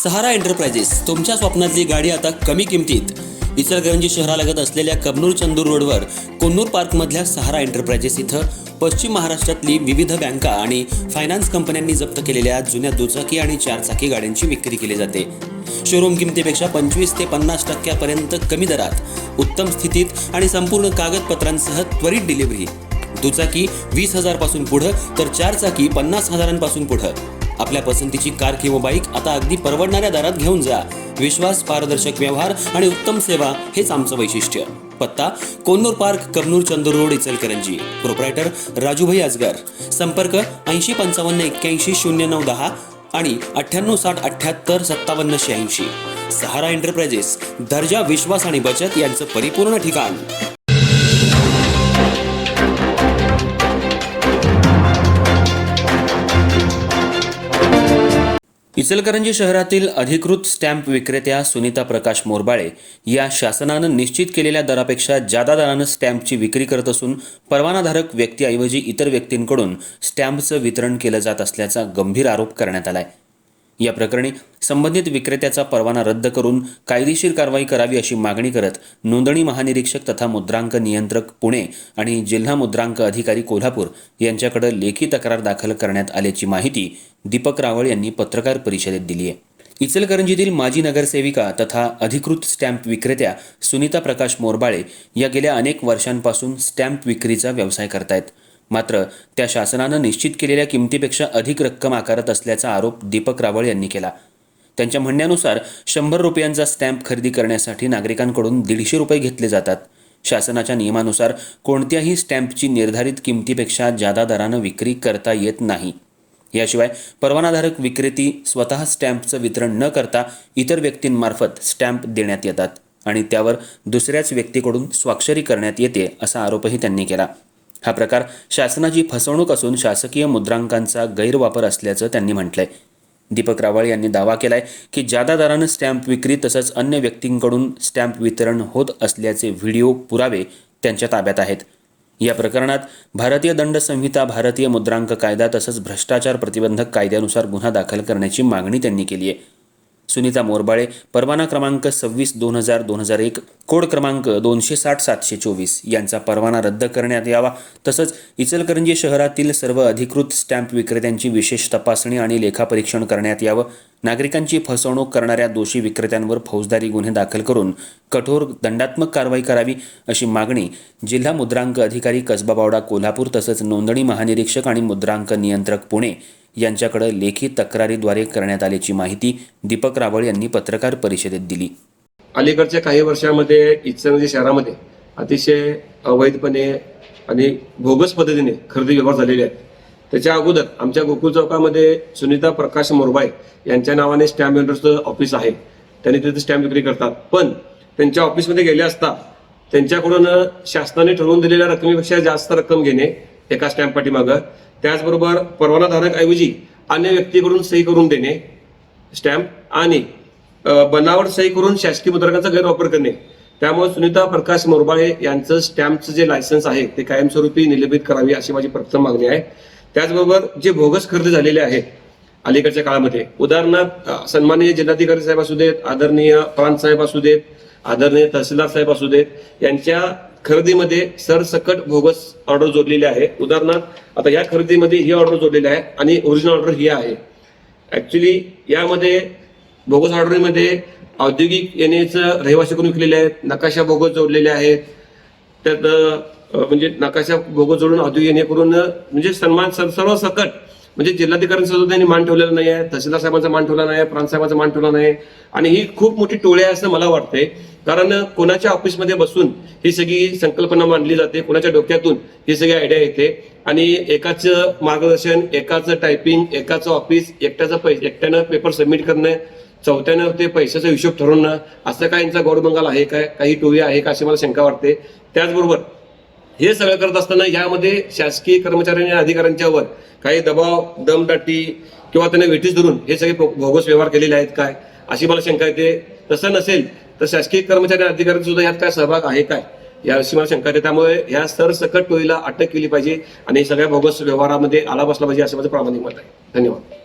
सहारा enterprises तुमच्या स्वप्नातली गाडी आता कमी किमतीत. इचलकरंजी शहरालगत असलेल्या कबनूर चंदूर रोडवर कोन्नूर पार्कमधल्या सहारा एंटरप्राइजेस इथं पश्चिम महाराष्ट्रातली विविध बँका आणि फायनान्स कंपन्यांनी जप्त केलेल्या जुन्या दुचाकी आणि चारचाकी गाड्यांची विक्री केली जाते. शोरूम किमतीपेक्षा 25 ते 50% कमी दरात, उत्तम स्थितीत आणि संपूर्ण कागदपत्रांसह त्वरित डिलिव्हरी. दुचाकी 20,000 पासून पुढे तर चारचाकी 50,000 पुढे. आपल्या पसंतीची कार किंवा बाईक आता अगदी परवडणाऱ्या दरात घेऊन जा. विश्वास, पारदर्शक व्यवहार आणि उत्तम सेवा हेच आमचं वैशिष्ट्य. पत्ता Konnur park, Kabnur Chandur road, Ichalkaranji. Proprietor Rajubhai Ajgar. संपर्क 8055810910 आणि 9860785786. सहारा एंटरप्राइजेस, दर्जा, विश्वास आणि बचत यांचं परिपूर्ण ठिकाण. इचलकरंजी शहरातील अधिकृत स्टॅम्प विक्रेत्या सुनीता प्रकाश मोरबाळे या शासनानं निश्चित केलेल्या दरापेक्षा जादा दरानं स्टॅम्पची विक्री करत असून परवानाधारक व्यक्तीऐवजी इतर व्यक्तींकडून स्टॅम्पचं वितरण केलं जात असल्याचा गंभीर आरोप करण्यात आलाय. या प्रकरणी संबंधित विक्रेत्याचा परवाना रद्द करून कायदेशीर कारवाई करावी अशी मागणी करत नोंदणी महानिरीक्षक तथा मुद्रांक नियंत्रक पुणे आणि जिल्हा मुद्रांक अधिकारी कोल्हापूर यांच्याकडे लेखी तक्रार दाखल करण्यात आल्याची माहिती दीपक रावळ यांनी पत्रकार परिषदेत दिली आहे. इचलकरंजीतील माजी नगरसेविका तथा अधिकृत स्टॅम्प विक्रेत्या सुनीता प्रकाश मोरबाळे या गेल्या अनेक वर्षांपासून स्टॅम्प विक्रीचा व्यवसाय करतायत. मात्र त्या शासनानं निश्चित केलेल्या किमतीपेक्षा अधिक रक्कम आकारत असल्याचा आरोप दीपक रावळ यांनी केला. त्यांच्या म्हणण्यानुसार 100 रुपयांचा स्टॅम्प खरेदी करण्यासाठी नागरिकांकडून 150 रुपये घेतले जातात. शासनाच्या नियमानुसार कोणत्याही स्टॅम्पची निर्धारित किमतीपेक्षा जादा दरानं विक्री करता येत नाही. याशिवाय परवानाधारक विक्रेती स्वतः स्टॅम्पचं वितरण न करता इतर व्यक्तींमार्फत स्टॅम्प देण्यात येतात आणि त्यावर दुसऱ्याच व्यक्तीकडून स्वाक्षरी करण्यात येते असा आरोपही त्यांनी केला. हा प्रकार शासनाची फसवणूक असून शासकीय मुद्रांकांचा गैरवापर असल्याचं त्यांनी म्हटलंय. दीपक रावळ यांनी दावा केलाय की जादा दरानं स्टॅम्प विक्री तसंच अन्य व्यक्तींकडून स्टॅम्प वितरण होत असल्याचे व्हिडिओ पुरावे त्यांच्या ताब्यात आहेत. या प्रकरणात भारतीय दंड संहिता, भारतीय मुद्रांक कायदा तसंच भ्रष्टाचार प्रतिबंधक कायद्यानुसार गुन्हा दाखल करण्याची मागणी त्यांनी केली आहे. सुनीता मोरबाळे परवाना क्रमांक 26/2000-2001, कोड क्रमांक 260-724 यांचा परवाना रद्द करण्यात यावा. तसंच इचलकरंजी शहरातील सर्व अधिकृत स्टॅम्प विक्रेत्यांची विशेष तपासणी आणि लेखापरीक्षण करण्यात यावं. नागरिकांची फसवणूक करणाऱ्या दोषी विक्रेत्यांवर फौजदारी गुन्हे दाखल करून कठोर दंडात्मक कारवाई करावी अशी मागणी जिल्हा मुद्रांक अधिकारी कसबा बावडा कोल्हापूर तसंच नोंदणी महानिरीक्षक आणि मुद्रांक नियंत्रक पुणे यांच्याकडे लेखी तक्रारीद्वारे करण्यात आल्याची माहिती दीपक रावळ यांनी पत्रकार परिषदेत दिली. अलीकडच्या काही वर्षांमध्ये इचलकरंजी शहरामध्ये अतिशय अवैधपणे आणि बोगस पद्धतीने खरेदी व्यवहार झालेले आहेत. त्याच्या अगोदर आमच्या गोकुळ चौकामध्ये सुनीता प्रकाश मोरबाळे यांच्या नावाने स्टॅम्प वेंडर्सचं ऑफिस आहे. त्यांनी तिथे स्टॅम्प विक्री करतात. पण त्यांच्या ऑफिसमध्ये गेले असता त्यांच्याकडून शासनाने ठरवून दिलेल्या रकमेपेक्षा जास्त रक्कम घेणे एका स्टॅम्प पाठीमागं, त्याचबरोबर परवानाधारक ऐवजी अन्य व्यक्तीकडून सही करून देणे स्टॅम्प आणि बनावट सही करून शासकीय मुद्रांकांचा गैरवापर करणे. त्यामुळे सुनीता प्रकाश मोरबाळे यांचं स्टॅम्पचं जे लायसन्स आहे ते कायमस्वरूपी निलंबित करावी अशी माझी प्रथम मागणी आहे. त्याचबरोबर जे बोगस खरेदी झालेले आहेत अलीकडच्या काळामध्ये, उदाहरणार्थ सन्माननीय जिल्हाधिकारी साहेब असू देत, आदरणीय प्रांत साहेब असू देत, आदरणीय तहसीलदार साहेब असू देत, यांच्या खरेदीमध्ये सरसकट बोगस ऑर्डर जोडलेली आहे. उदाहरणार्थ आता या खरेदीमध्ये ही ऑर्डर जोडलेली आहे आणि ओरिजिनल ऑर्डर ही आहे. ऍक्च्युली यामध्ये बोगस ऑर्डरमध्ये औद्योगिक येण्याचं रहिवासी करून विकलेले आहेत, नकाशा बोगस जोडलेले आहेत. त्यात म्हणजे नकाशा बोगस जोडून औद्योगिक येणे करून म्हणजे सन्मान सर्व सकट म्हणजे जिल्हाधिकाऱ्यांचा सुद्धा त्यांनी मान ठेवलेला नाही आहे, तहसीलदार साहेबांचा मान ठेवला नाही, प्रांत साहेबांचा मान ठेवला नाही. आणि ही खूप मोठी टोळी आहे असं मला वाटतंय. कारण कोणाच्या ऑफिसमध्ये बसून ही सगळी संकल्पना मांडली जाते, कोणाच्या डोक्यातून ही सगळी आयडिया येते आणि एकाच मार्गदर्शन, एकाच टायपिंग, एकाच ऑफिस, एकट्यानं पेपर सबमिट करणं, चौथ्यानं ते पैशाचा हिशोब ठरवणं, असं काय यांचा गौरबंगाल आहे काय, काही टोळी आहे का अशी मला शंका वाटते. त्याचबरोबर हे सगळं करत असताना यामध्ये शासकीय कर्मचारी आणि अधिकाऱ्यांच्यावर काही दबाव, दमदाटी किंवा त्यांना वेठीस धरून हे सगळे बोगस व्यवहार केलेले आहेत काय अशी मला शंका येते. तसं नसेल तर शासकीय कर्मचारी आणि अधिकाऱ्यांचा सुद्धा यात काय सहभाग आहे काय याची मला शंका येते. त्यामुळे ह्या सरसकट टोळीला अटक केली पाहिजे आणि सगळ्या बोगस व्यवहारामध्ये आळा बसला पाहिजे असं माझं प्रामाणिक मत आहे. धन्यवाद.